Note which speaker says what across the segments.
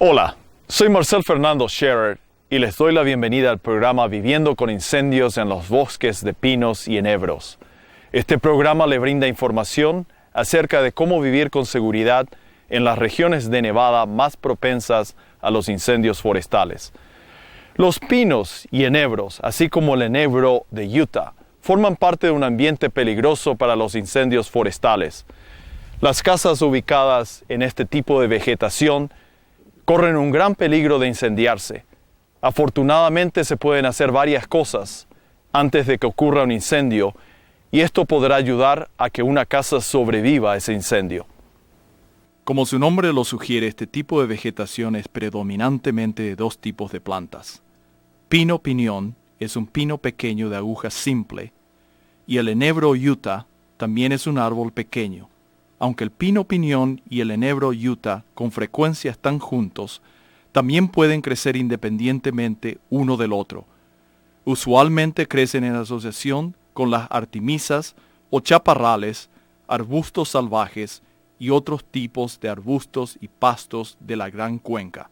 Speaker 1: Hola, soy Marcel Fernando Scherer y les doy la bienvenida al programa Viviendo con Incendios en los Bosques de Pinos y Enebros. Este programa le brinda información acerca de cómo vivir con seguridad en las regiones de Nevada más propensas a los incendios forestales. Los pinos y enebros, así como el enebro de Utah, forman parte de un ambiente peligroso para los incendios forestales. Las casas ubicadas en este tipo de vegetación corren un gran peligro de incendiarse. Afortunadamente se pueden hacer varias cosas antes de que ocurra un incendio y esto podrá ayudar a que una casa sobreviva a ese incendio.
Speaker 2: Como su nombre lo sugiere, este tipo de vegetación es predominantemente de dos tipos de plantas. Pino piñón es un pino pequeño de aguja simple y el enebro Utah también es un árbol pequeño. Aunque el pino piñón y el enebro Utah con frecuencia están juntos, también pueden crecer independientemente uno del otro. Usualmente crecen en asociación con las artemisas o chaparrales, arbustos salvajes y otros tipos de arbustos y pastos de la Gran Cuenca.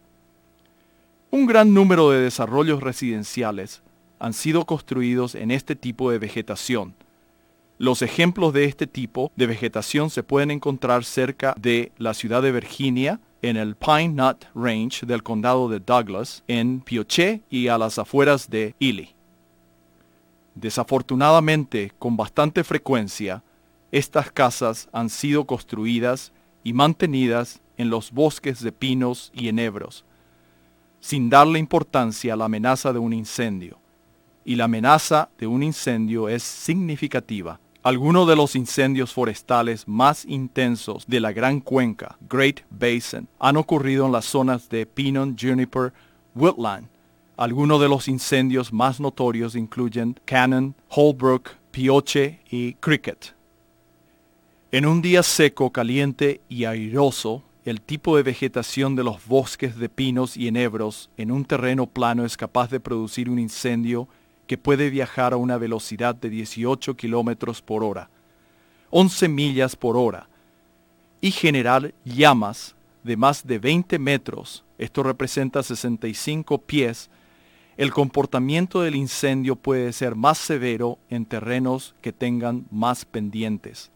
Speaker 2: Un gran número de desarrollos residenciales han sido construidos en este tipo de vegetación. Los ejemplos de este tipo de vegetación se pueden encontrar cerca de la ciudad de Virginia, en el Pine Knot Range del condado de Douglas, en Pioche y a las afueras de Ely. Desafortunadamente, con bastante frecuencia, estas casas han sido construidas y mantenidas en los bosques de pinos y enebros, sin darle importancia a la amenaza de un incendio. Y la amenaza de un incendio es significativa. Algunos de los incendios forestales más intensos de la Gran Cuenca, Great Basin, han ocurrido en las zonas de Pinon, Juniper, Woodland. Algunos de los incendios más notorios incluyen Cannon, Holbrook, Pioche y Cricket. En un día seco, caliente y airoso, el tipo de vegetación de los bosques de pinos y enebros en un terreno plano es capaz de producir un incendio que puede viajar a una velocidad de 18 kilómetros por hora, 11 millas por hora, y generar llamas de más de 20 metros, esto representa 65 pies. El comportamiento del incendio puede ser más severo en terrenos que tengan más pendientes.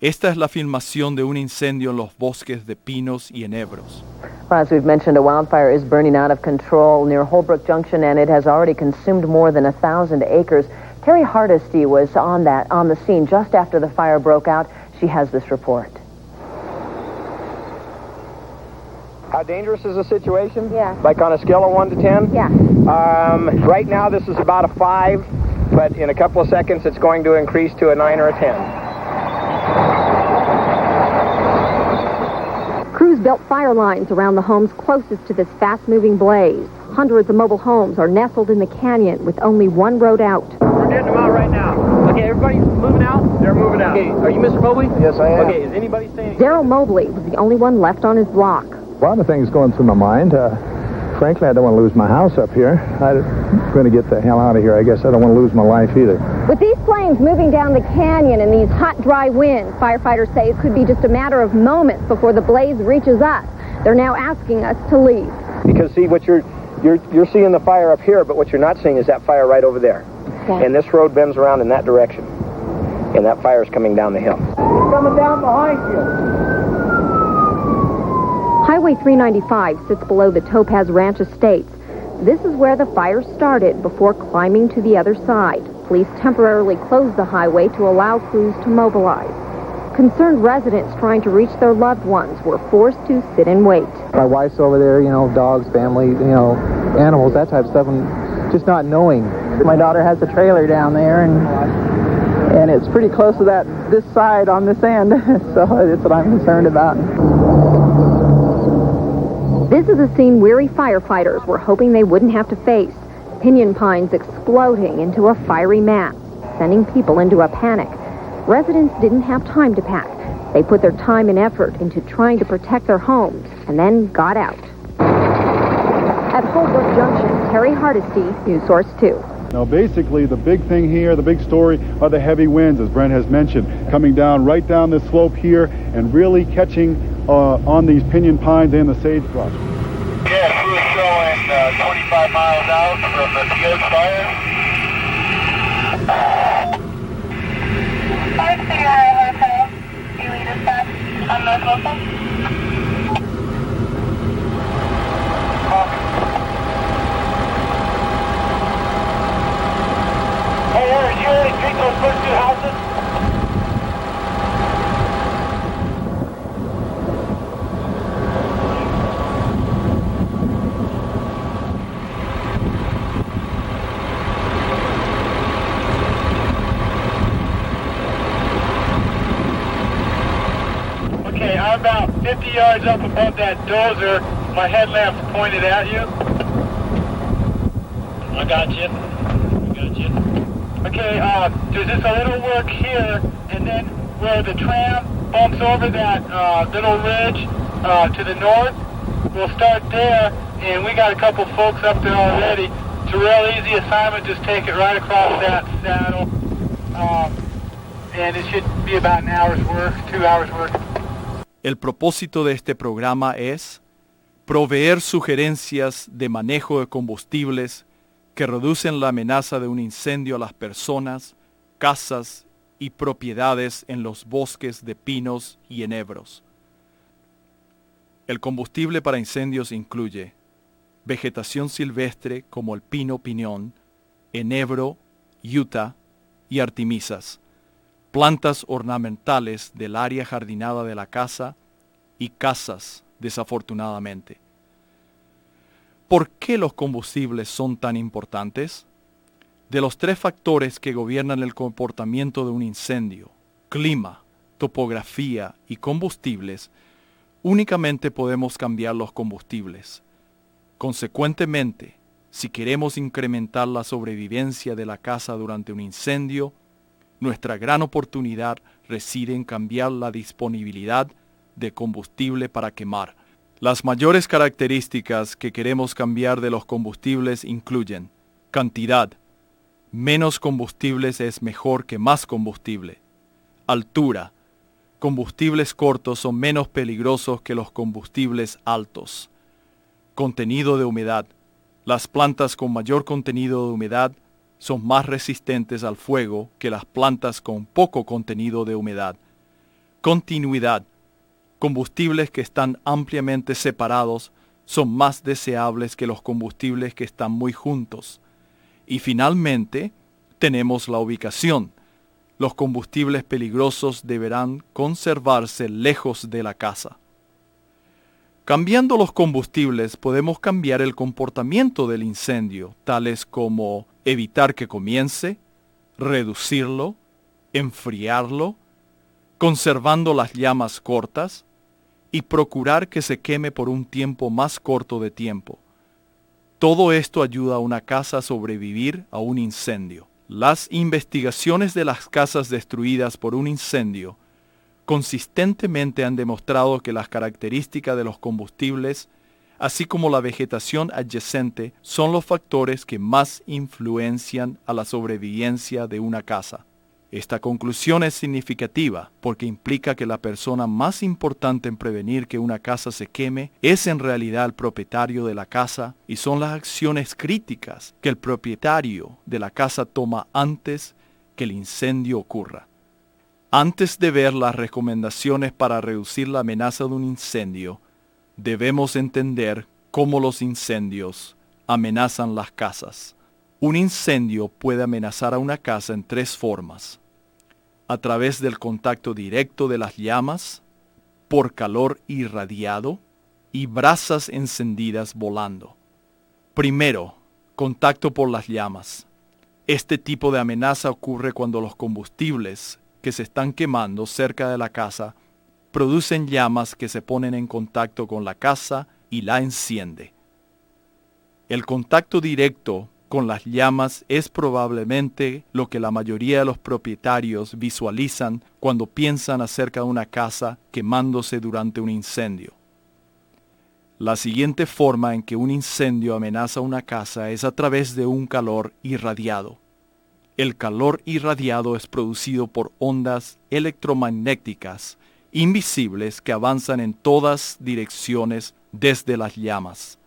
Speaker 2: Esta es la filmación de un incendio en los bosques de pinos y enebros.
Speaker 3: Well, as we've mentioned, a wildfire is burning out of control near Holbrook Junction, and it has already consumed more than 1,000 acres. Terry Hardesty was on the scene just after the fire broke out. She has this report.
Speaker 4: How dangerous is the situation?
Speaker 3: Yeah.
Speaker 4: Like on a scale of 1 to 10?
Speaker 3: Yeah.
Speaker 4: Right now this is about a 5, but in a couple of seconds it's going to increase to a 9 or a 10.
Speaker 5: Crews built fire lines around the homes closest to this fast-moving blaze. Hundreds of mobile homes are nestled in the canyon with only one road out.
Speaker 4: We're getting them out right now. Okay, everybody moving out? They're moving out. Okay, are you Mr. Mobley?
Speaker 6: Yes, I am.
Speaker 4: Okay, is anybody saying...
Speaker 5: Daryl Mobley was the only one left on his block.
Speaker 6: A lot of things going through my mind. Frankly, I don't want to lose my house up here. I'm going to get the hell out of here. I guess I don't want to lose my life either.
Speaker 5: With these flames moving down the canyon and these hot, dry winds, firefighters say it could be just a matter of moments before the blaze reaches us. They're now asking us to leave.
Speaker 4: Because see, what you're seeing the fire up here, but what you're not seeing is that fire right over there.
Speaker 5: Okay.
Speaker 4: And this road bends around in that direction. And that fire's coming down the hill. It's coming down behind you.
Speaker 5: Highway 395 sits below the Topaz Ranch Estates. This is where the fire started before climbing to the other side. Police temporarily closed the highway to allow crews to mobilize. Concerned residents trying to reach their loved ones were forced to sit and wait.
Speaker 7: My wife's over there, dogs, family, animals, that type of stuff, and just not knowing. My daughter has a trailer down there, and it's pretty close to this side on this end, so that's what I'm concerned about.
Speaker 5: This is a scene weary firefighters were hoping they wouldn't have to face. Pinyon pines exploding into a fiery mass, sending people into a panic. Residents didn't have time to pack. They put their time and effort into trying to protect their homes and then got out. At Holbrook Junction, Terry Hardesty, News Source 2.
Speaker 8: Now, basically, the big thing here, the big story, are the heavy winds, as Brent has mentioned, coming down right down this slope here and really catching on these pinyon pines and the sagebrush.
Speaker 9: Yes, we're showing 25 miles out from the Field fire. 5-0 Hotel. You lead us back on North Local? Hey, Eric, you already treat those first two houses? Okay, I'm about 50 yards up above that dozer. My headlamp's pointed at you. I got you. Okay, there's just a little work here, and then where the tram bumps over that little ridge to the north, we'll start there, and we got a couple folks up there already. It's a real easy assignment, just take it right across that saddle, and it should be about an hour's work, 2 hours work.
Speaker 2: El propósito de este programa es proveer sugerencias de manejo de combustibles que reducen la amenaza de un incendio a las personas, casas y propiedades en los bosques de pinos y enebros. El combustible para incendios incluye vegetación silvestre como el pino piñón, enebro, yuta y artemisas, plantas ornamentales del área jardinada de la casa y casas, desafortunadamente. ¿Por qué los combustibles son tan importantes? De los 3 factores que gobiernan el comportamiento de un incendio, clima, topografía y combustibles, únicamente podemos cambiar los combustibles. Consecuentemente, si queremos incrementar la sobrevivencia de la casa durante un incendio, nuestra gran oportunidad reside en cambiar la disponibilidad de combustible para quemar. Las mayores características que queremos cambiar de los combustibles incluyen cantidad. Menos combustibles es mejor que más combustible. Altura. Combustibles cortos son menos peligrosos que los combustibles altos. Contenido de humedad. Las plantas con mayor contenido de humedad son más resistentes al fuego que las plantas con poco contenido de humedad. Continuidad. Combustibles que están ampliamente separados son más deseables que los combustibles que están muy juntos. Y finalmente, tenemos la ubicación. Los combustibles peligrosos deberán conservarse lejos de la casa. Cambiando los combustibles podemos cambiar el comportamiento del incendio, tales como evitar que comience, reducirlo, enfriarlo, conservando las llamas cortas y procurar que se queme por un tiempo más corto de tiempo. Todo esto ayuda a una casa a sobrevivir a un incendio. Las investigaciones de las casas destruidas por un incendio consistentemente han demostrado que las características de los combustibles, así como la vegetación adyacente, son los factores que más influencian a la sobrevivencia de una casa. Esta conclusión es significativa porque implica que la persona más importante en prevenir que una casa se queme es en realidad el propietario de la casa y son las acciones críticas que el propietario de la casa toma antes que el incendio ocurra. Antes de ver las recomendaciones para reducir la amenaza de un incendio, debemos entender cómo los incendios amenazan las casas. Un incendio puede amenazar a una casa en 3 formas: a través del contacto directo de las llamas, por calor irradiado y brasas encendidas volando. Primero, contacto por las llamas. Este tipo de amenaza ocurre cuando los combustibles que se están quemando cerca de la casa producen llamas que se ponen en contacto con la casa y la enciende. El contacto directo con las llamas es probablemente lo que la mayoría de los propietarios visualizan cuando piensan acerca de una casa quemándose durante un incendio. La siguiente forma en que un incendio amenaza una casa es a través de un calor irradiado. El calor irradiado es producido por ondas electromagnéticas invisibles que avanzan en todas direcciones desde las llamas.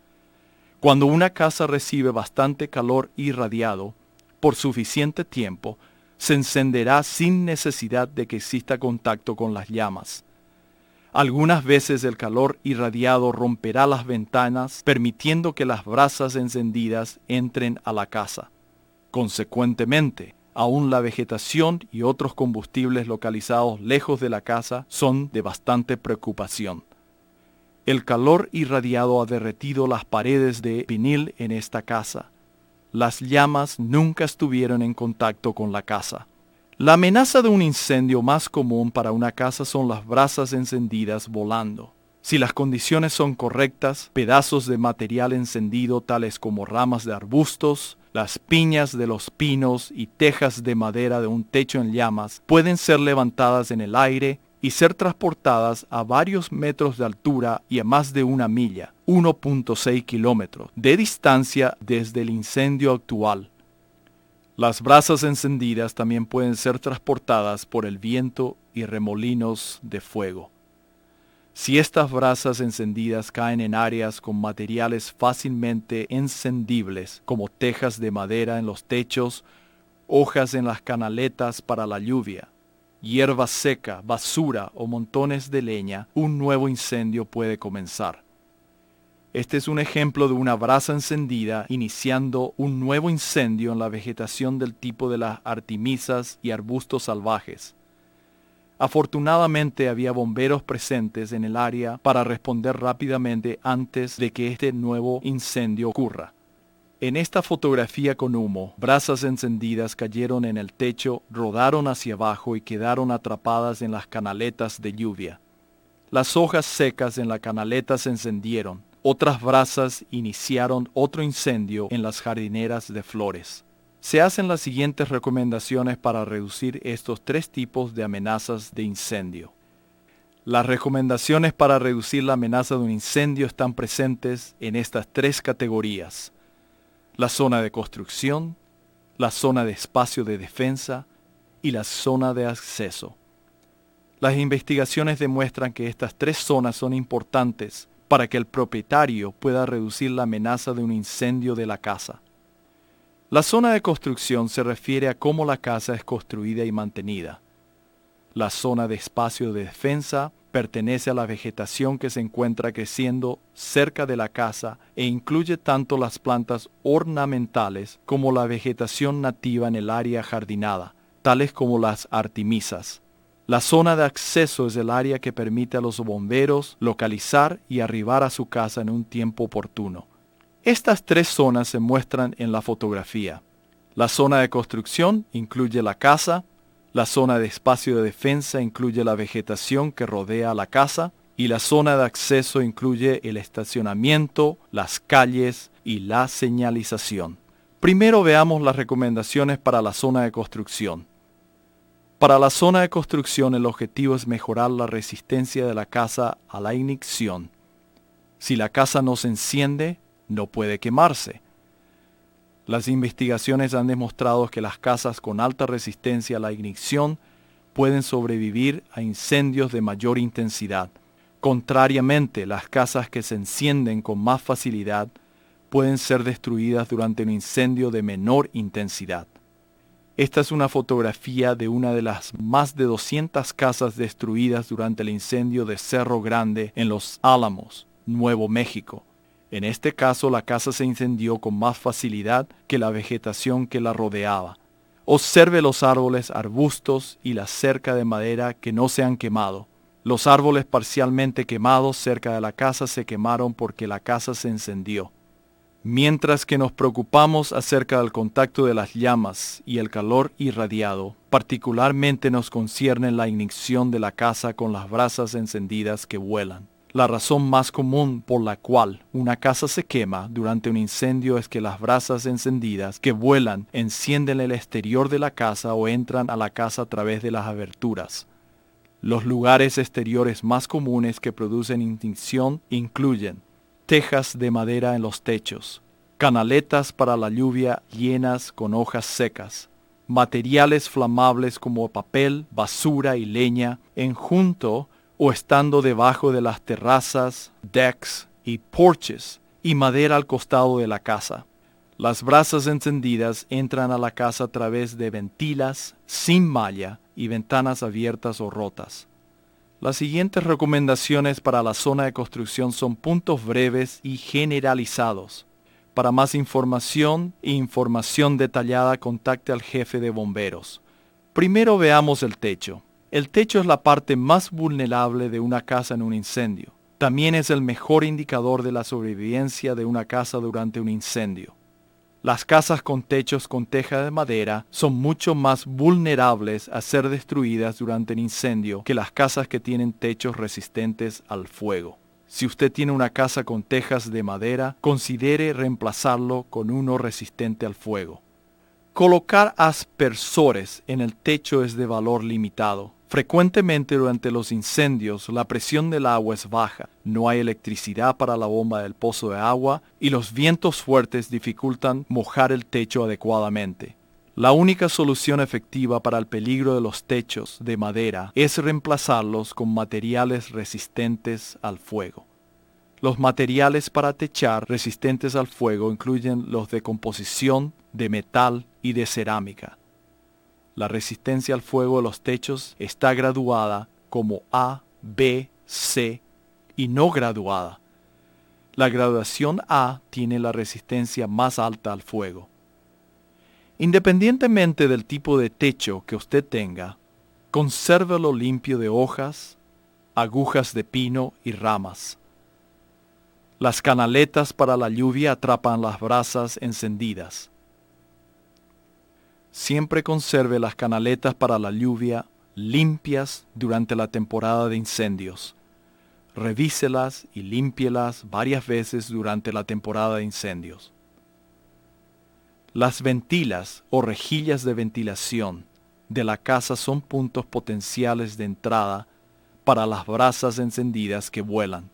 Speaker 2: Cuando una casa recibe bastante calor irradiado por suficiente tiempo, se encenderá sin necesidad de que exista contacto con las llamas. Algunas veces el calor irradiado romperá las ventanas, permitiendo que las brasas encendidas entren a la casa. Consecuentemente, aún la vegetación y otros combustibles localizados lejos de la casa son de bastante preocupación. El calor irradiado ha derretido las paredes de vinil en esta casa. Las llamas nunca estuvieron en contacto con la casa. La amenaza de un incendio más común para una casa son las brasas encendidas volando. Si las condiciones son correctas, pedazos de material encendido tales como ramas de arbustos, las piñas de los pinos y tejas de madera de un techo en llamas pueden ser levantadas en el aire y ser transportadas a varios metros de altura y a más de 1 milla, 1.6 kilómetros, de distancia desde el incendio actual. Las brasas encendidas también pueden ser transportadas por el viento y remolinos de fuego. Si estas brasas encendidas caen en áreas con materiales fácilmente encendibles, como tejas de madera en los techos, hojas en las canaletas para la lluvia, hierba seca, basura o montones de leña, un nuevo incendio puede comenzar. Este es un ejemplo de una brasa encendida iniciando un nuevo incendio en la vegetación del tipo de las artemisas y arbustos salvajes. Afortunadamente había bomberos presentes en el área para responder rápidamente antes de que este nuevo incendio ocurra. En esta fotografía con humo, brasas encendidas cayeron en el techo, rodaron hacia abajo y quedaron atrapadas en las canaletas de lluvia. Las hojas secas en la canaleta se encendieron. Otras brasas iniciaron otro incendio en las jardineras de flores. Se hacen las siguientes recomendaciones para reducir estos 3 tipos de amenazas de incendio. Las recomendaciones para reducir la amenaza de un incendio están presentes en estas 3 categorías: la zona de construcción, la zona de espacio de defensa y la zona de acceso. Las investigaciones demuestran que estas 3 zonas son importantes para que el propietario pueda reducir la amenaza de un incendio de la casa. La zona de construcción se refiere a cómo la casa es construida y mantenida. La zona de espacio de defensa pertenece a la vegetación que se encuentra creciendo cerca de la casa e incluye tanto las plantas ornamentales como la vegetación nativa en el área jardinada, tales como las artemisas. La zona de acceso es el área que permite a los bomberos localizar y arribar a su casa en un tiempo oportuno. Estas 3 zonas se muestran en la fotografía. La zona de construcción incluye la casa, la zona de espacio de defensa incluye la vegetación que rodea a la casa y la zona de acceso incluye el estacionamiento, las calles y la señalización. Primero veamos las recomendaciones para la zona de construcción. Para la zona de construcción el objetivo es mejorar la resistencia de la casa a la ignición. Si la casa no se enciende, no puede quemarse. Las investigaciones han demostrado que las casas con alta resistencia a la ignición pueden sobrevivir a incendios de mayor intensidad. Contrariamente, las casas que se encienden con más facilidad pueden ser destruidas durante un incendio de menor intensidad. Esta es una fotografía de una de las más de 200 casas destruidas durante el incendio de Cerro Grande en Los Álamos, Nuevo México. En este caso, la casa se incendió con más facilidad que la vegetación que la rodeaba. Observe los árboles, arbustos y la cerca de madera que no se han quemado. Los árboles parcialmente quemados cerca de la casa se quemaron porque la casa se encendió. Mientras que nos preocupamos acerca del contacto de las llamas y el calor irradiado, particularmente nos concierne la ignición de la casa con las brasas encendidas que vuelan. La razón más común por la cual una casa se quema durante un incendio es que las brasas encendidas que vuelan encienden el exterior de la casa o entran a la casa a través de las aberturas. Los lugares exteriores más comunes que producen ignición incluyen tejas de madera en los techos, canaletas para la lluvia llenas con hojas secas, materiales flamables como papel, basura y leña, en junto o estando debajo de las terrazas, decks y porches y madera al costado de la casa. Las brasas encendidas entran a la casa a través de ventilas sin malla y ventanas abiertas o rotas. Las siguientes recomendaciones para la zona de construcción son puntos breves y generalizados. Para más información e información detallada, contacte al jefe de bomberos. Primero veamos el techo. El techo es la parte más vulnerable de una casa en un incendio. También es el mejor indicador de la sobrevivencia de una casa durante un incendio. Las casas con techos con teja de madera son mucho más vulnerables a ser destruidas durante el incendio que las casas que tienen techos resistentes al fuego. Si usted tiene una casa con tejas de madera, considere reemplazarlo con uno resistente al fuego. Colocar aspersores en el techo es de valor limitado. Frecuentemente durante los incendios la presión del agua es baja, no hay electricidad para la bomba del pozo de agua y los vientos fuertes dificultan mojar el techo adecuadamente. La única solución efectiva para el peligro de los techos de madera es reemplazarlos con materiales resistentes al fuego. Los materiales para techar resistentes al fuego incluyen los de composición, de metal y de cerámica. La resistencia al fuego de los techos está graduada como A, B, C y no graduada. La graduación A tiene la resistencia más alta al fuego. Independientemente del tipo de techo que usted tenga, consérvelo limpio de hojas, agujas de pino y ramas. Las canaletas para la lluvia atrapan las brasas encendidas. Siempre conserve las canaletas para la lluvia limpias durante la temporada de incendios. Revíselas y límpielas varias veces durante la temporada de incendios. Las ventilas o rejillas de ventilación de la casa son puntos potenciales de entrada para las brasas encendidas que vuelan.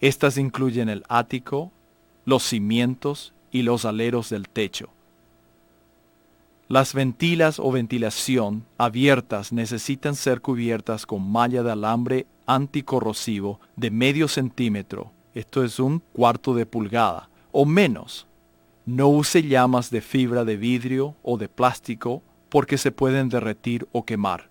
Speaker 2: Estas incluyen el ático, los cimientos y los aleros del techo. Las ventilas o ventilación abiertas necesitan ser cubiertas con malla de alambre anticorrosivo de medio centímetro, esto es 1/4 de pulgada, o menos. No use llamas de fibra de vidrio o de plástico porque se pueden derretir o quemar.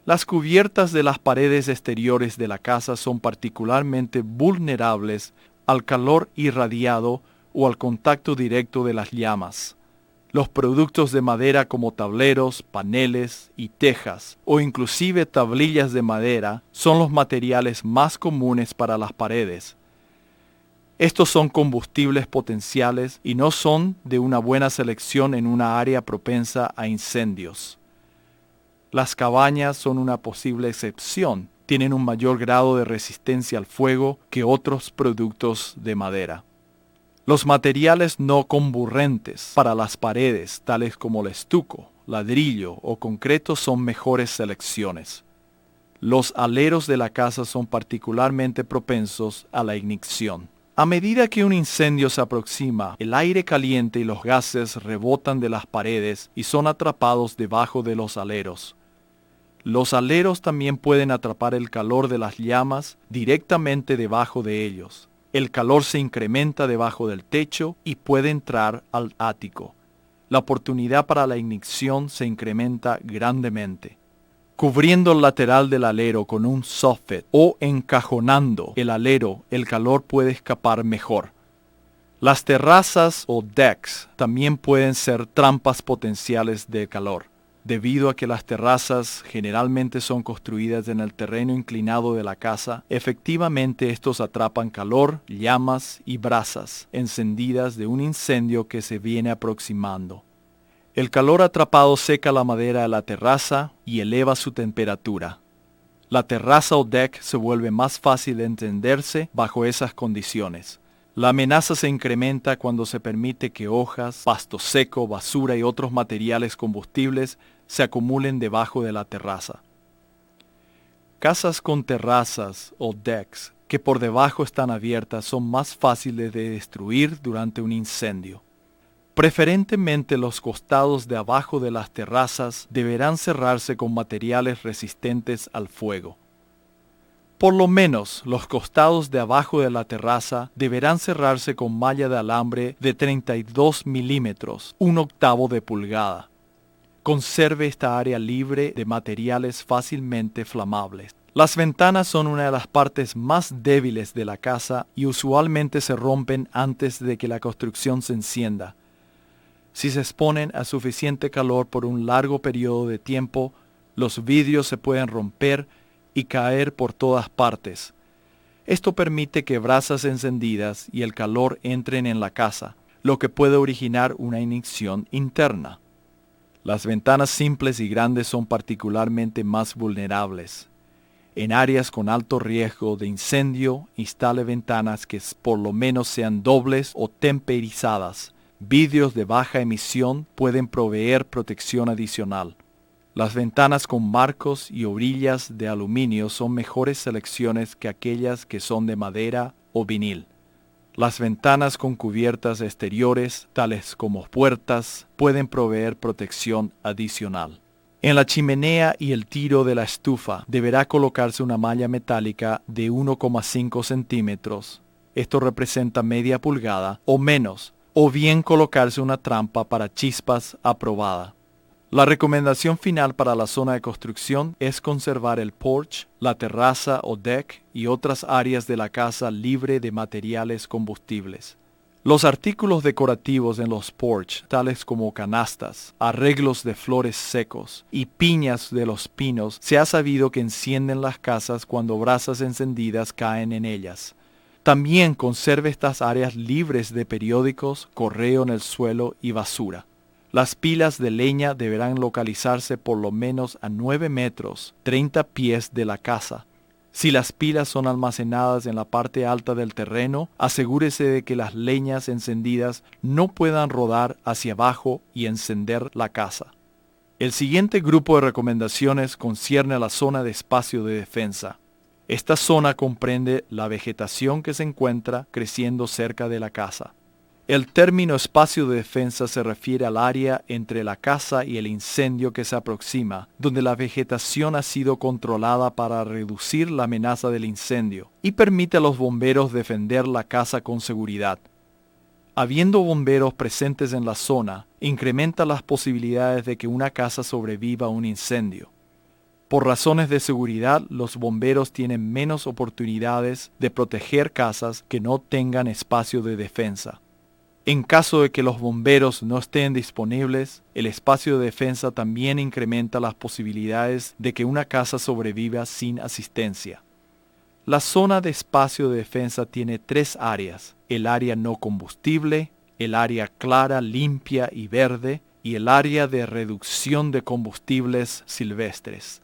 Speaker 2: Las cubiertas de las paredes exteriores de la casa son particularmente vulnerables al calor irradiado o al contacto directo de las llamas. Los productos de madera como tableros, paneles y tejas, o inclusive tablillas de madera, son los materiales más comunes para las paredes. Estos son combustibles potenciales y no son de una buena selección en una área propensa a incendios. Las cabañas son una posible excepción. Tienen un mayor grado de resistencia al fuego que otros productos de madera. Los materiales no comburentes para las paredes, tales como el estuco, ladrillo o concreto, son mejores selecciones. Los aleros de la casa son particularmente propensos a la ignición. A medida que un incendio se aproxima, el aire caliente y los gases rebotan de las paredes y son atrapados debajo de los aleros. Los aleros también pueden atrapar el calor de las llamas directamente debajo de ellos. El calor se incrementa debajo del techo y puede entrar al ático. La oportunidad para la ignición se incrementa grandemente. Cubriendo el lateral del alero con un soffit o encajonando el alero, el calor puede escapar mejor. Las terrazas o decks también pueden ser trampas potenciales de calor. Debido a que las terrazas generalmente son construidas en el terreno inclinado de la casa, efectivamente estos atrapan calor, llamas y brasas encendidas de un incendio que se viene aproximando. El calor atrapado seca la madera de la terraza y eleva su temperatura. La terraza o deck se vuelve más fácil de encenderse bajo esas condiciones. La amenaza se incrementa cuando se permite que hojas, pasto seco, basura y otros materiales combustibles se acumulen debajo de la terraza. Casas con terrazas o decks que por debajo están abiertas son más fáciles de destruir durante un incendio. Preferentemente los costados de abajo de las terrazas deberán cerrarse con materiales resistentes al fuego. Por lo menos los costados de abajo de la terraza deberán cerrarse con malla de alambre de 32 milímetros, 1/8 de pulgada. Conserve esta área libre de materiales fácilmente flamables. Las ventanas son una de las partes más débiles de la casa y usualmente se rompen antes de que la construcción se encienda. Si se exponen a suficiente calor por un largo periodo de tiempo, los vidrios se pueden romper y caer por todas partes. Esto permite que brasas encendidas y el calor entren en la casa, lo que puede originar una ignición interna. Las ventanas simples y grandes son particularmente más vulnerables. En áreas con alto riesgo de incendio, instale ventanas que por lo menos sean dobles o temperizadas. Vidrios de baja emisión pueden proveer protección adicional. Las ventanas con marcos y orillas de aluminio son mejores selecciones que aquellas que son de madera o vinil. Las ventanas con cubiertas exteriores, tales como puertas, pueden proveer protección adicional. En la chimenea y el tiro de la estufa deberá colocarse una malla metálica de 1,5 centímetros. Esto representa media pulgada o menos, o bien colocarse una trampa para chispas aprobada. La recomendación final para la zona de construcción es conservar el porch, la terraza o deck y otras áreas de la casa libre de materiales combustibles. Los artículos decorativos en los porch, tales como canastas, arreglos de flores secos y piñas de los pinos, se ha sabido que encienden las casas cuando brasas encendidas caen en ellas. También conserve estas áreas libres de periódicos, correo en el suelo y basura. Las pilas de leña deberán localizarse por lo menos a 9 metros, 30 pies de la casa. Si las pilas son almacenadas en la parte alta del terreno, asegúrese de que las leñas encendidas no puedan rodar hacia abajo y encender la casa. El siguiente grupo de recomendaciones concierne a la zona de espacio de defensa. Esta zona comprende la vegetación que se encuentra creciendo cerca de la casa. El término espacio de defensa se refiere al área entre la casa y el incendio que se aproxima, donde la vegetación ha sido controlada para reducir la amenaza del incendio y permite a los bomberos defender la casa con seguridad. Habiendo bomberos presentes en la zona, incrementa las posibilidades de que una casa sobreviva a un incendio. Por razones de seguridad, los bomberos tienen menos oportunidades de proteger casas que no tengan espacio de defensa. En caso de que los bomberos no estén disponibles, el espacio de defensa también incrementa las posibilidades de que una casa sobreviva sin asistencia. La zona de espacio de defensa tiene 3 áreas: el área no combustible, el área clara, limpia y verde, y el área de reducción de combustibles silvestres.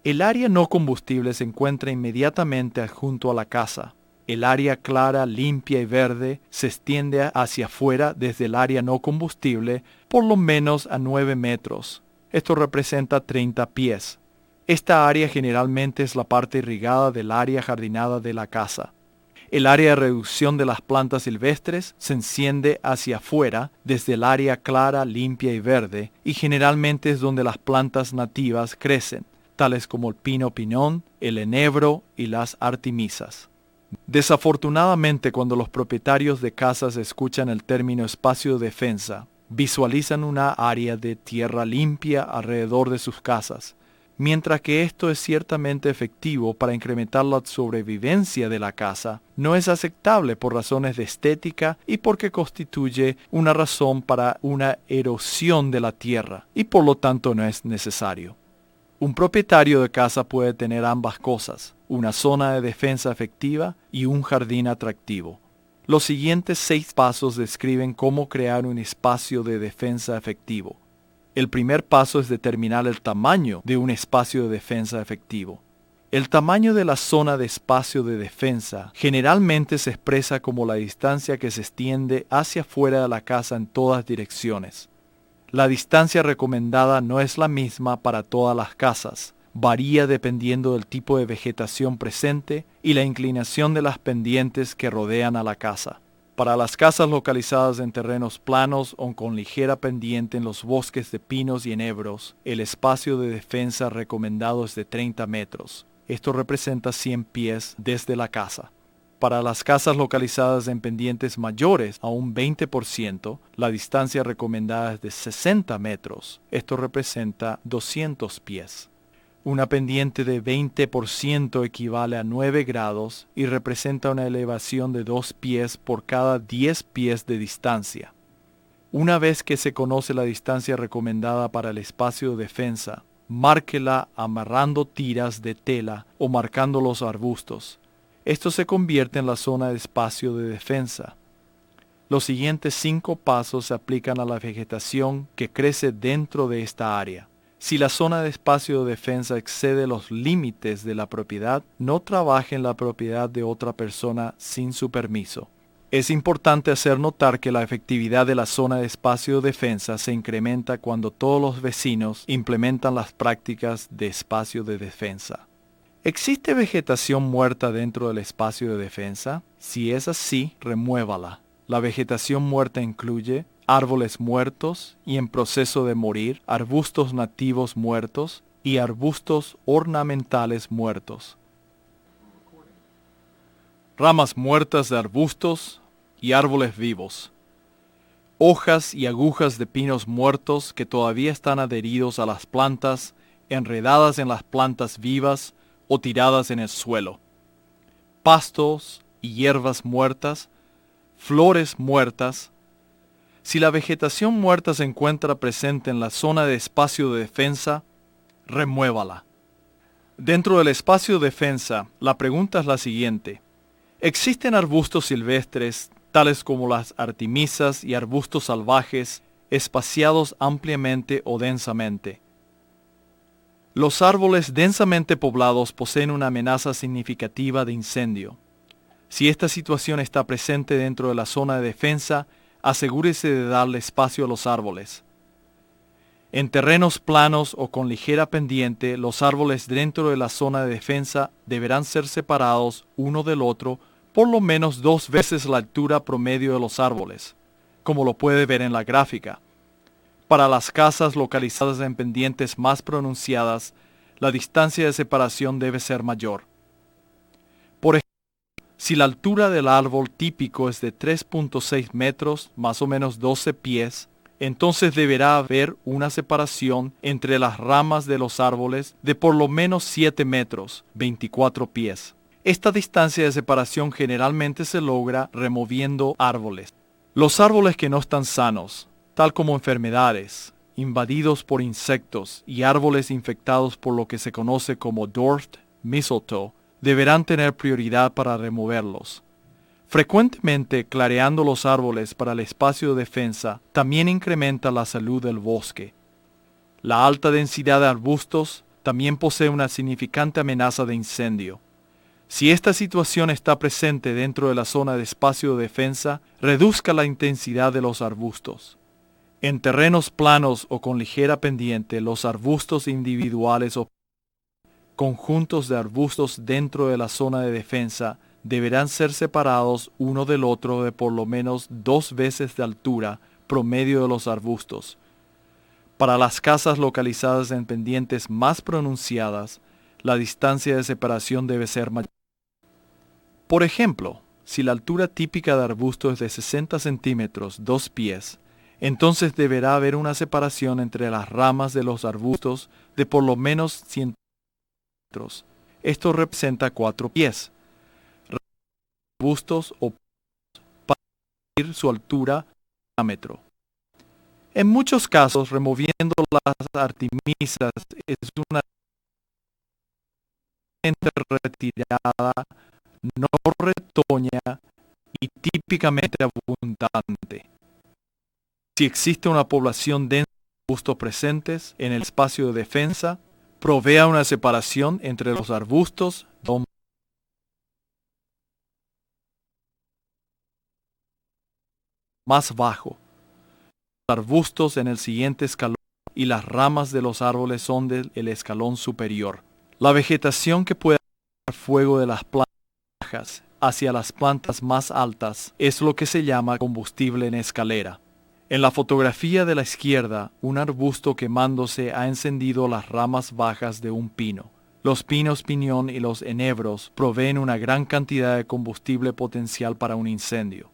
Speaker 2: El área no combustible se encuentra inmediatamente adjunto a la casa. El área clara, limpia y verde se extiende hacia afuera desde el área no combustible por lo menos a 9 metros. Esto representa 30 pies. Esta área generalmente es la parte irrigada del área jardinada de la casa. El área de reducción de las plantas silvestres se extiende hacia afuera desde el área clara, limpia y verde, y generalmente es donde las plantas nativas crecen, tales como el pino pinón, el enebro y las artemisas. Desafortunadamente, cuando los propietarios de casas escuchan el término espacio de defensa, visualizan una área de tierra limpia alrededor de sus casas. Mientras que esto es ciertamente efectivo para incrementar la sobrevivencia de la casa, no es aceptable por razones de estética y porque constituye una razón para una erosión de la tierra, y por lo tanto no es necesario. Un propietario de casa puede tener ambas cosas: una zona de defensa efectiva y un jardín atractivo. Los siguientes 6 pasos describen cómo crear un espacio de defensa efectivo. El primer paso es determinar el tamaño de un espacio de defensa efectivo. El tamaño de la zona de espacio de defensa generalmente se expresa como la distancia que se extiende hacia afuera de la casa en todas direcciones. La distancia recomendada no es la misma para todas las casas. Varía dependiendo del tipo de vegetación presente y la inclinación de las pendientes que rodean a la casa. Para las casas localizadas en terrenos planos o con ligera pendiente en los bosques de pinos y enebros, el espacio de defensa recomendado es de 30 metros. Esto representa 100 pies desde la casa. Para las casas localizadas en pendientes mayores a un 20%, la distancia recomendada es de 60 metros. Esto representa 200 pies. Una pendiente de 20% equivale a 9 grados y representa una elevación de 2 pies por cada 10 pies de distancia. Una vez que se conoce la distancia recomendada para el espacio de defensa, márquela amarrando tiras de tela o marcando los arbustos. Esto se convierte en la zona de espacio de defensa. Los siguientes 5 pasos se aplican a la vegetación que crece dentro de esta área. Si la zona de espacio de defensa excede los límites de la propiedad, no trabaje en la propiedad de otra persona sin su permiso. Es importante hacer notar que la efectividad de la zona de espacio de defensa se incrementa cuando todos los vecinos implementan las prácticas de espacio de defensa. ¿Existe vegetación muerta dentro del espacio de defensa? Si es así, remuévala. La vegetación muerta incluye árboles muertos y en proceso de morir, arbustos nativos muertos y arbustos ornamentales muertos. Ramas muertas de arbustos y árboles vivos. Hojas y agujas de pinos muertos que todavía están adheridos a las plantas, enredadas en las plantas vivas o tiradas en el suelo. Pastos y hierbas muertas, flores muertas. Si la vegetación muerta se encuentra presente en la zona de espacio de defensa, remuévala. Dentro del espacio de defensa, la pregunta es la siguiente. ¿Existen arbustos silvestres, tales como las artemisas y arbustos salvajes, espaciados ampliamente o densamente? Los árboles densamente poblados poseen una amenaza significativa de incendio. Si esta situación está presente dentro de la zona de defensa, asegúrese de darle espacio a los árboles. En terrenos planos o con ligera pendiente, los árboles dentro de la zona de defensa deberán ser separados uno del otro por lo menos 2 veces la altura promedio de los árboles, como lo puede ver en la gráfica. Para las casas localizadas en pendientes más pronunciadas, la distancia de separación debe ser mayor. Por ejemplo, si la altura del árbol típico es de 3.6 metros, más o menos 12 pies, entonces deberá haber una separación entre las ramas de los árboles de por lo menos 7 metros, 24 pies. Esta distancia de separación generalmente se logra removiendo árboles. Los árboles que no están sanos, tal como enfermedades, invadidos por insectos y árboles infectados por lo que se conoce como dwarf mistletoe, deberán tener prioridad para removerlos. Frecuentemente, clareando los árboles para el espacio de defensa también incrementa la salud del bosque. La alta densidad de arbustos también posee una significante amenaza de incendio. Si esta situación está presente dentro de la zona de espacio de defensa, reduzca la intensidad de los arbustos. En terrenos planos o con ligera pendiente, los arbustos individuales o conjuntos de arbustos dentro de la zona de defensa deberán ser separados uno del otro de por lo menos 2 veces de altura promedio de los arbustos. Para las casas localizadas en pendientes más pronunciadas, la distancia de separación debe ser mayor. Por ejemplo, si la altura típica de arbusto es de 60 centímetros, 2 pies, entonces deberá haber una separación entre las ramas de los arbustos de por lo menos 100 metros. Esto representa 4 pies. Arbustos o para medir su altura diámetro. En muchos casos, removiendo las artemisas es una retirada no retoña y típicamente abundante. Si existe una población densa de arbustos presentes en el espacio de defensa, provea una separación entre los arbustos más bajo. Los arbustos en el siguiente escalón y las ramas de los árboles son del escalón superior. La vegetación que puede dar fuego de las plantas bajas hacia las plantas más altas es lo que se llama combustible en escalera. En la fotografía de la izquierda, un arbusto quemándose ha encendido las ramas bajas de un pino. Los pinos piñón y los enebros proveen una gran cantidad de combustible potencial para un incendio.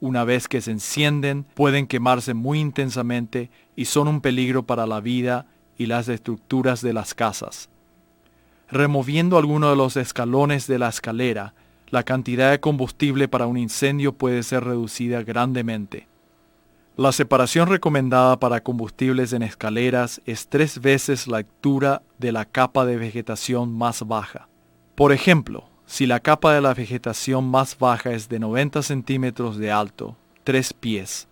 Speaker 2: Una vez que se encienden, pueden quemarse muy intensamente y son un peligro para la vida y las estructuras de las casas. Removiendo alguno de los escalones de la escalera, la cantidad de combustible para un incendio puede ser reducida grandemente. La separación recomendada para combustibles en escaleras es 3 veces la altura de la capa de vegetación más baja. Por ejemplo, si la capa de la vegetación más baja es de 90 centímetros de alto, 3 pies,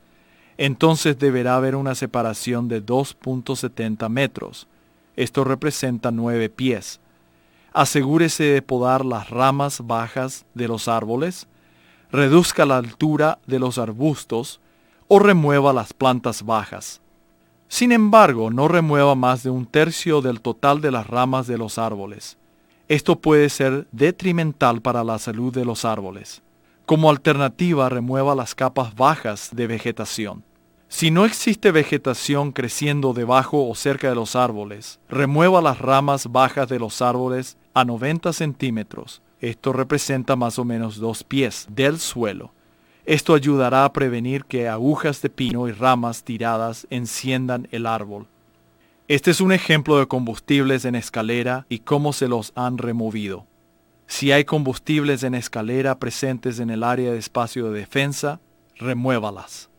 Speaker 2: entonces deberá haber una separación de 2.70 metros. Esto representa 9 pies. Asegúrese de podar las ramas bajas de los árboles, reduzca la altura de los arbustos o remueva las plantas bajas. Sin embargo, no remueva más de 1/3 del total de las ramas de los árboles. Esto puede ser detrimental para la salud de los árboles. Como alternativa, remueva las capas bajas de vegetación. Si no existe vegetación creciendo debajo o cerca de los árboles, remueva las ramas bajas de los árboles a 90 centímetros. Esto representa más o menos 2 pies del suelo. Esto ayudará a prevenir que agujas de pino y ramas tiradas enciendan el árbol. Este es un ejemplo de combustibles en escalera y cómo se los han removido. Si hay combustibles en escalera presentes en el área de espacio de defensa, remuévalas.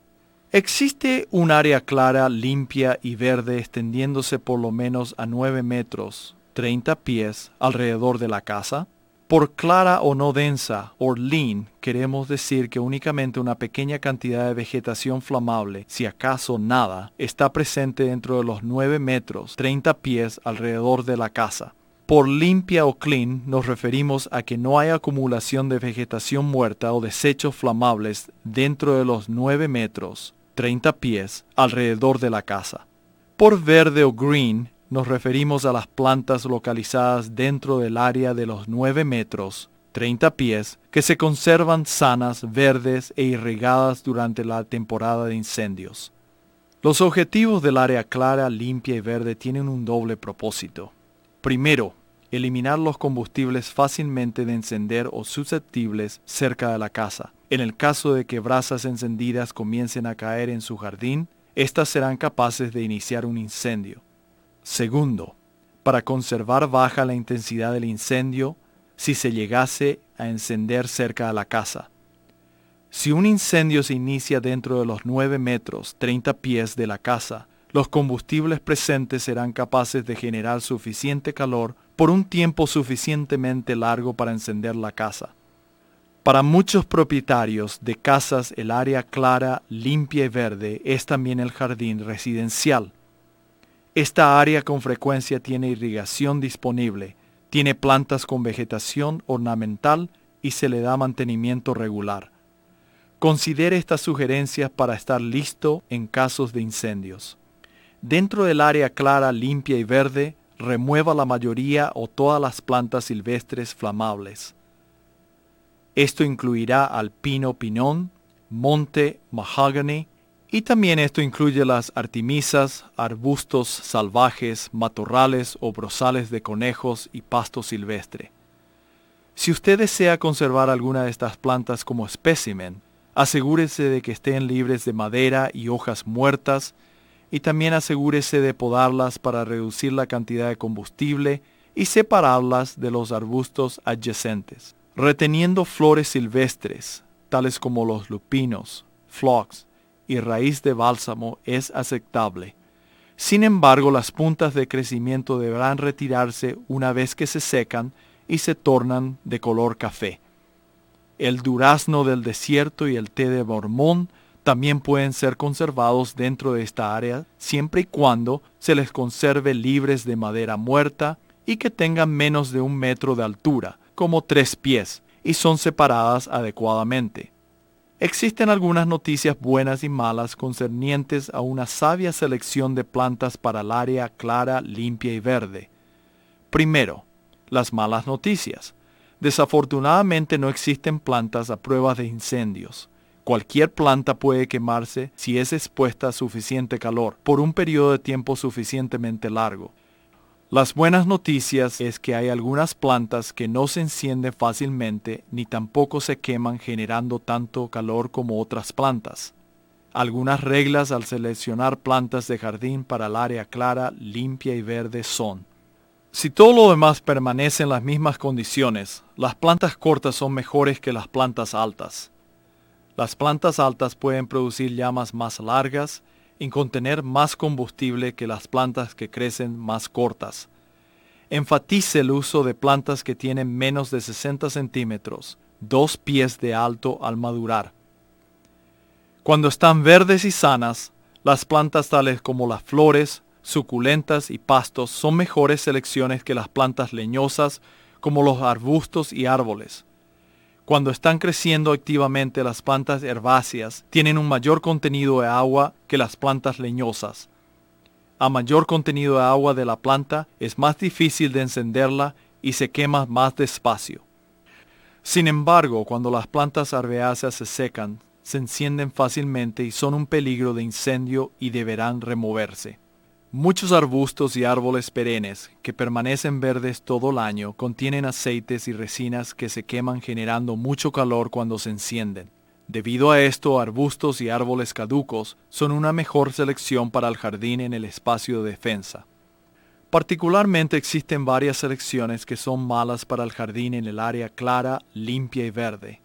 Speaker 2: Existe un área clara, limpia y verde extendiéndose por lo menos a 9 metros, 30 pies, alrededor de la casa. Por clara o no densa, o lean, queremos decir que únicamente una pequeña cantidad de vegetación flamable, si acaso nada, está presente dentro de los 9 metros, 30 pies alrededor de la casa. Por limpia o clean nos referimos a que no hay acumulación de vegetación muerta o desechos flamables dentro de los 9 metros, 30 pies alrededor de la casa. Por verde o green nos referimos a las plantas localizadas dentro del área de los 9 metros, 30 pies, que se conservan sanas, verdes e irrigadas durante la temporada de incendios. Los objetivos del área clara, limpia y verde tienen un doble propósito. Primero, eliminar los combustibles fácilmente de encender o susceptibles cerca de la casa. En el caso de que brasas encendidas comiencen a caer en su jardín, estas serán capaces de iniciar un incendio. Segundo, para conservar baja la intensidad del incendio si se llegase a encender cerca de la casa. Si un incendio se inicia dentro de los 9 metros, 30 pies de la casa, los combustibles presentes serán capaces de generar suficiente calor por un tiempo suficientemente largo para encender la casa. Para muchos propietarios de casas, el área clara, limpia y verde es también el jardín residencial. Esta área con frecuencia tiene irrigación disponible, tiene plantas con vegetación ornamental y se le da mantenimiento regular. Considere estas sugerencias para estar listo en casos de incendios. Dentro del área clara, limpia y verde, remueva la mayoría o todas las plantas silvestres flamables. Esto incluirá al pino piñón, monte, mahogany, y también esto incluye las artemisas, arbustos salvajes, matorrales o brozales de conejos y pasto silvestre. Si usted desea conservar alguna de estas plantas como espécimen, asegúrese de que estén libres de madera y hojas muertas y también asegúrese de podarlas para reducir la cantidad de combustible y separarlas de los arbustos adyacentes, reteniendo flores silvestres, tales como los lupinos, phlox y raíz de bálsamo es aceptable. Sin embargo, las puntas de crecimiento deberán retirarse una vez que se secan y se tornan de color café. El durazno del desierto y el té de mormón también pueden ser conservados dentro de esta área siempre y cuando se les conserve libres de madera muerta y que tengan menos de 1 metro de altura, como 3 pies, y son separadas adecuadamente. Existen algunas noticias buenas y malas concernientes a una sabia selección de plantas para el área clara, limpia y verde. Primero, las malas noticias. Desafortunadamente no existen plantas a prueba de incendios. Cualquier planta puede quemarse si es expuesta a suficiente calor por un periodo de tiempo suficientemente largo. Las buenas noticias es que hay algunas plantas que no se encienden fácilmente ni tampoco se queman generando tanto calor como otras plantas. Algunas reglas al seleccionar plantas de jardín para el área clara, limpia y verde son: si todo lo demás permanece en las mismas condiciones, las plantas cortas son mejores que las plantas altas. Las plantas altas pueden producir llamas más largas y contener más combustible que las plantas que crecen más cortas. Enfatice el uso de plantas que tienen menos de 60 centímetros, 2 pies de alto al madurar. Cuando están verdes y sanas, las plantas tales como las flores, suculentas y pastos son mejores selecciones que las plantas leñosas como los arbustos y árboles. Cuando están creciendo activamente, las plantas herbáceas tienen un mayor contenido de agua que las plantas leñosas. A mayor contenido de agua de la planta, es más difícil de encenderla y se quema más despacio. Sin embargo, cuando las plantas arbáceas se secan, se encienden fácilmente y son un peligro de incendio y deberán removerse. Muchos arbustos y árboles perennes que permanecen verdes todo el año contienen aceites y resinas que se queman generando mucho calor cuando se encienden. Debido a esto, arbustos y árboles caducos son una mejor selección para el jardín en el espacio de defensa. Particularmente existen varias selecciones que son malas para el jardín en el área clara, limpia y verde.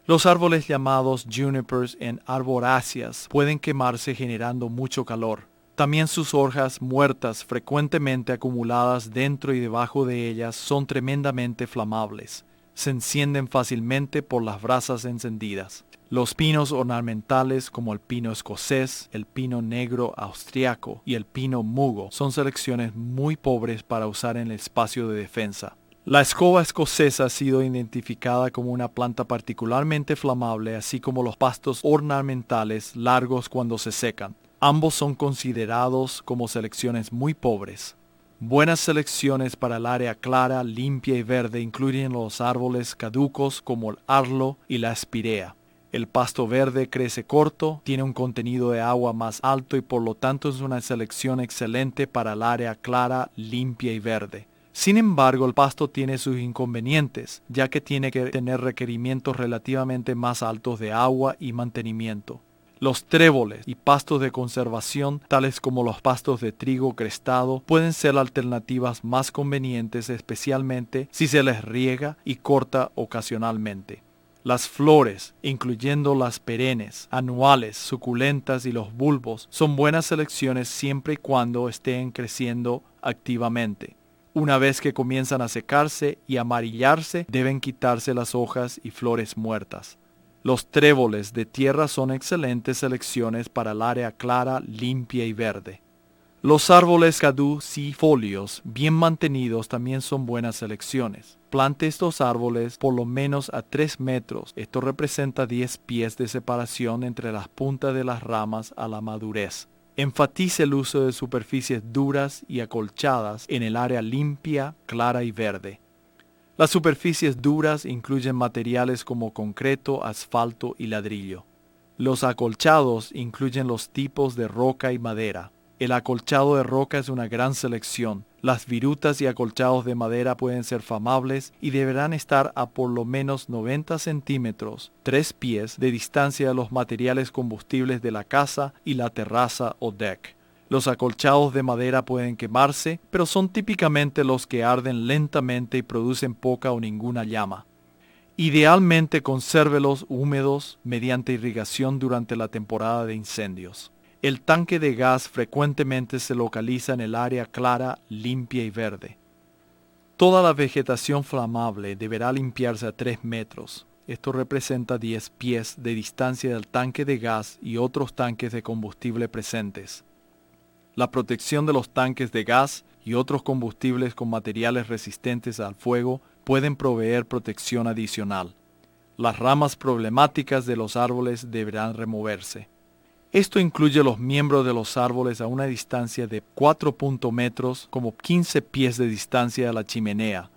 Speaker 2: Los árboles llamados junipers en arboráceas pueden quemarse generando mucho calor. También sus hojas muertas frecuentemente acumuladas dentro y debajo de ellas son tremendamente flamables. Se encienden fácilmente por las brasas encendidas. Los pinos ornamentales como el pino escocés, el pino negro austriaco y el pino mugo son selecciones muy pobres para usar en el espacio de defensa. La escoba escocesa ha sido identificada como una planta particularmente flamable, así como los pastos ornamentales largos cuando se secan. Ambos son considerados como selecciones muy pobres. Buenas selecciones para el área clara, limpia y verde incluyen los árboles caducos como el arlo y la espirea. El pasto verde crece corto, tiene un contenido de agua más alto y por lo tanto es una selección excelente para el área clara, limpia y verde. Sin embargo, el pasto tiene sus inconvenientes, ya que tiene que tener requerimientos relativamente más altos de agua y mantenimiento. Los tréboles y pastos de conservación, tales como los pastos de trigo crestado, pueden ser alternativas más convenientes, especialmente si se les riega y corta ocasionalmente. Las flores, incluyendo las perennes, anuales, suculentas y los bulbos, son buenas selecciones siempre y cuando estén creciendo activamente. Una vez que comienzan a secarse y amarillarse, deben quitarse las hojas y flores muertas. Los tréboles de tierra son excelentes selecciones para el área clara, limpia y verde. Los árboles caducifolios bien mantenidos también son buenas selecciones. Plante estos árboles por lo menos a 3 metros. Esto representa 10 pies de separación entre las puntas de las ramas a la madurez. Enfatice el uso de superficies duras y acolchadas en el área limpia, clara y verde. Las superficies duras incluyen materiales como concreto, asfalto y ladrillo. Los acolchados incluyen los tipos de roca y madera. El acolchado de roca es una gran selección. Las virutas y acolchados de madera pueden ser flamables y deberán estar a por lo menos 90 centímetros, 3 pies, de distancia de los materiales combustibles de la casa y la terraza o deck. Los acolchados de madera pueden quemarse, pero son típicamente los que arden lentamente y producen poca o ninguna llama. Idealmente consérvelos húmedos mediante irrigación durante la temporada de incendios. El tanque de gas frecuentemente se localiza en el área clara, limpia y verde. Toda la vegetación flamable deberá limpiarse a 3 metros. Esto representa 10 pies de distancia del tanque de gas y otros tanques de combustible presentes. La protección de los tanques de gas y otros combustibles con materiales resistentes al fuego pueden proveer protección adicional. Las ramas problemáticas de los árboles deberán removerse. Esto incluye los miembros de los árboles a una distancia de 4 metros, como 15 pies de distancia de la chimenea,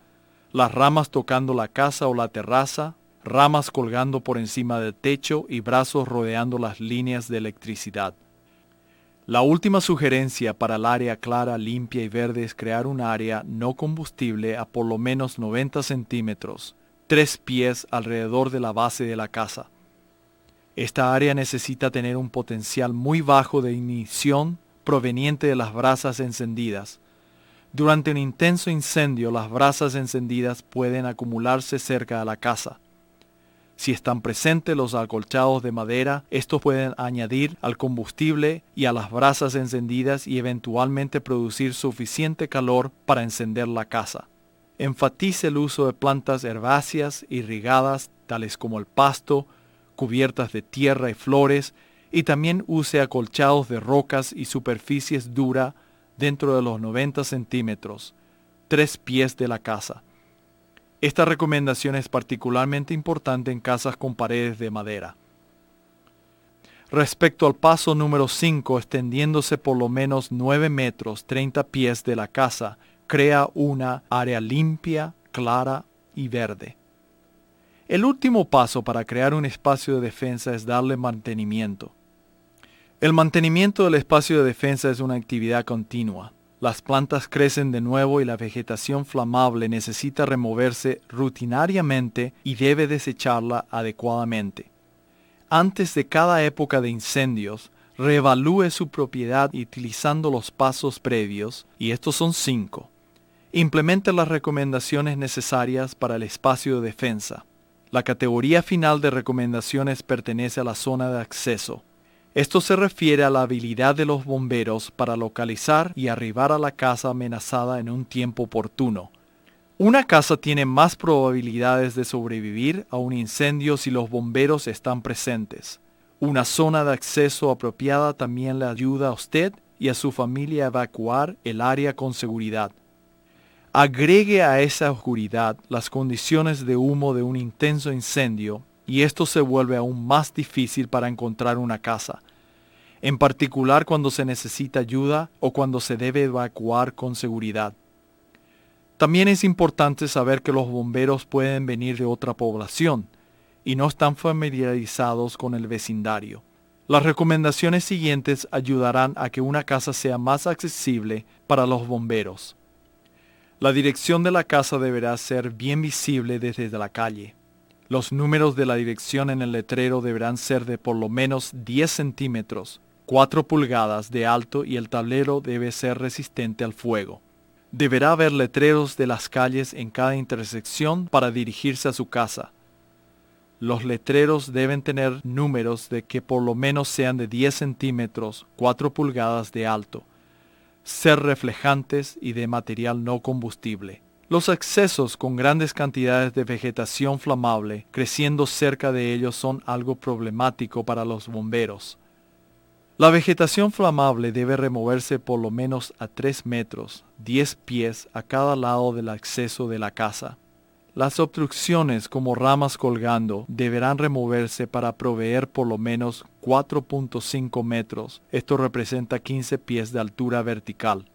Speaker 2: las ramas tocando la casa o la terraza, ramas colgando por encima del techo y brazos rodeando las líneas de electricidad. La última sugerencia para el área clara, limpia y verde es crear un área no combustible a por lo menos 90 centímetros, 3 pies alrededor de la base de la casa. Esta área necesita tener un potencial muy bajo de ignición proveniente de las brasas encendidas. Durante un intenso incendio, las brasas encendidas pueden acumularse cerca de la casa. Si están presentes los acolchados de madera, estos pueden añadir al combustible y a las brasas encendidas y eventualmente producir suficiente calor para encender la casa. Enfatice el uso de plantas herbáceas irrigadas, tales como el pasto, cubiertas de tierra y flores, y también use acolchados de rocas y superficies duras dentro de los 90 centímetros, 3 pies de la casa. Esta recomendación es particularmente importante en casas con paredes de madera. Respecto al paso número 5, extendiéndose por lo menos 9 metros, 30 pies de la casa, crea una área limpia, clara y verde. El último paso para crear un espacio de defensa es darle mantenimiento. El mantenimiento del espacio de defensa es una actividad continua. Las plantas crecen de nuevo y la vegetación flamable necesita removerse rutinariamente y debe desecharla adecuadamente. Antes de cada época de incendios, reevalúe su propiedad utilizando los pasos previos, y estos son 5. Implemente las recomendaciones necesarias para el espacio de defensa. La categoría final de recomendaciones pertenece a la zona de acceso. Esto se refiere a la habilidad de los bomberos para localizar y arribar a la casa amenazada en un tiempo oportuno. Una casa tiene más probabilidades de sobrevivir a un incendio si los bomberos están presentes. Una zona de acceso apropiada también le ayuda a usted y a su familia a evacuar el área con seguridad. Agregue a esa oscuridad las condiciones de humo de un intenso incendio y esto se vuelve aún más difícil para encontrar una casa, en particular cuando se necesita ayuda o cuando se debe evacuar con seguridad. También es importante saber que los bomberos pueden venir de otra población y no están familiarizados con el vecindario. Las recomendaciones siguientes ayudarán a que una casa sea más accesible para los bomberos. La dirección de la casa deberá ser bien visible desde la calle. Los números de la dirección en el letrero deberán ser de por lo menos 10 centímetros, 4 pulgadas de alto y el tablero debe ser resistente al fuego. Deberá haber letreros de las calles en cada intersección para dirigirse a su casa. Los letreros deben tener números de que por lo menos sean de 10 centímetros, 4 pulgadas de alto, ser reflejantes y de material no combustible. Los accesos con grandes cantidades de vegetación flamable creciendo cerca de ellos son algo problemático para los bomberos. La vegetación flamable debe removerse por lo menos a 3 metros, 10 pies a cada lado del acceso de la casa. Las obstrucciones como ramas colgando deberán removerse para proveer por lo menos 4.5 metros. Esto representa 15 pies de altura vertical.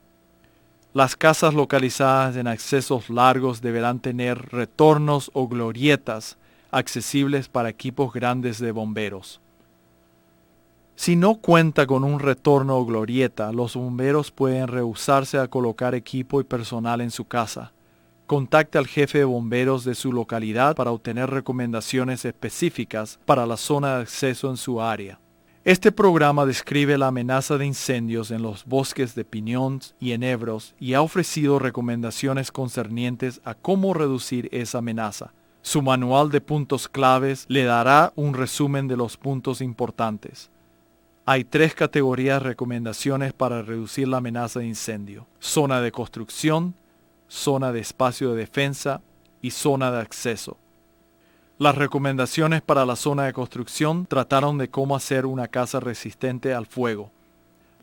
Speaker 2: Las casas localizadas en accesos largos deberán tener retornos o glorietas accesibles para equipos grandes de bomberos. Si no cuenta con un retorno o glorieta, los bomberos pueden rehusarse a colocar equipo y personal en su casa. Contacte al jefe de bomberos de su localidad para obtener recomendaciones específicas para la zona de acceso en su área. Este programa describe la amenaza de incendios en los bosques de piñón y enebros y ha ofrecido recomendaciones concernientes a cómo reducir esa amenaza. Su manual de puntos claves le dará un resumen de los puntos importantes. Hay 3 categorías de recomendaciones para reducir la amenaza de incendio: zona de construcción, zona de espacio de defensa y zona de acceso. Las recomendaciones para la zona de construcción trataron de cómo hacer una casa resistente al fuego.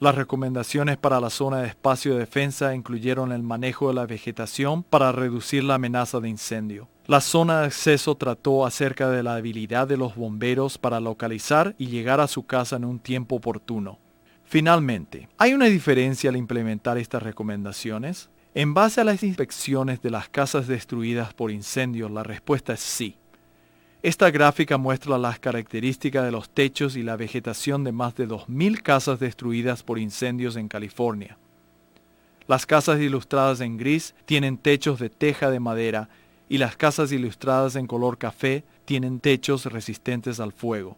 Speaker 2: Las recomendaciones para la zona de espacio de defensa incluyeron el manejo de la vegetación para reducir la amenaza de incendio. La zona de acceso trató acerca de la habilidad de los bomberos para localizar y llegar a su casa en un tiempo oportuno. Finalmente, ¿hay una diferencia al implementar estas recomendaciones? En base a las inspecciones de las casas destruidas por incendios, la respuesta es sí. Esta gráfica muestra las características de los techos y la vegetación de más de 2.000 casas destruidas por incendios en California. Las casas ilustradas en gris tienen techos de teja de madera y las casas ilustradas en color café tienen techos resistentes al fuego.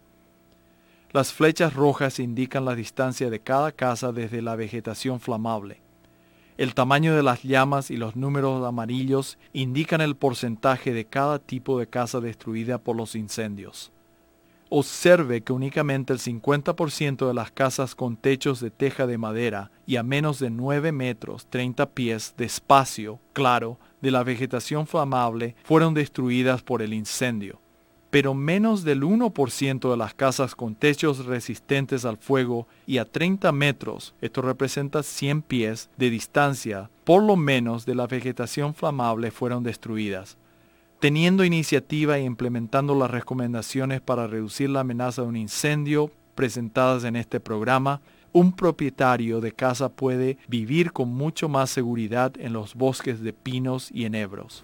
Speaker 2: Las flechas rojas indican la distancia de cada casa desde la vegetación flamable. El tamaño de las llamas y los números amarillos indican el porcentaje de cada tipo de casa destruida por los incendios. Observe que únicamente el 50% de las casas con techos de teja de madera y a menos de 9 metros 30 pies de espacio claro de la vegetación flamable fueron destruidas por el incendio. Pero menos del 1% de las casas con techos resistentes al fuego y a 30 metros, esto representa 100 pies de distancia, por lo menos de la vegetación flamable fueron destruidas. Teniendo iniciativa e implementando las recomendaciones para reducir la amenaza de un incendio presentadas en este programa, un propietario de casa puede vivir con mucho más seguridad en los bosques de pinos y enebros.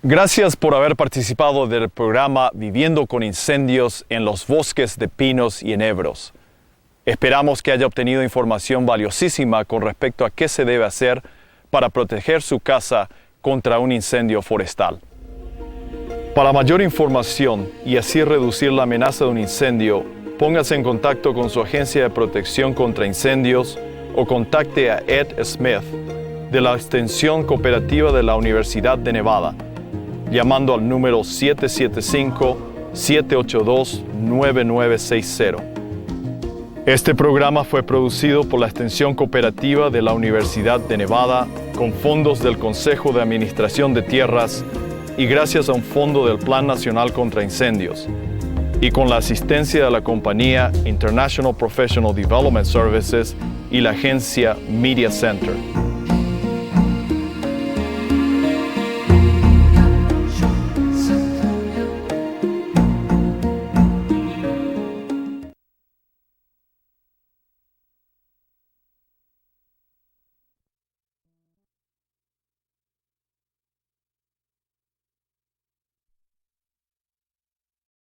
Speaker 1: Gracias por haber participado del programa Viviendo con Incendios en los Bosques de Pinos y Enebros. Esperamos que haya obtenido información valiosísima con respecto a qué se debe hacer para proteger su casa contra un incendio forestal. Para mayor información y así reducir la amenaza de un incendio, póngase en contacto con su agencia de protección contra incendios o contacte a Ed Smith de la Extensión Cooperativa de la Universidad de Nevada, llamando al número 775-782-9960. Este programa fue producido por la Extensión Cooperativa de la Universidad de Nevada con fondos del Consejo de Administración de Tierras y gracias a un fondo del Plan Nacional contra Incendios, y con la asistencia de la compañía International Professional Development Services y la agencia Media Center.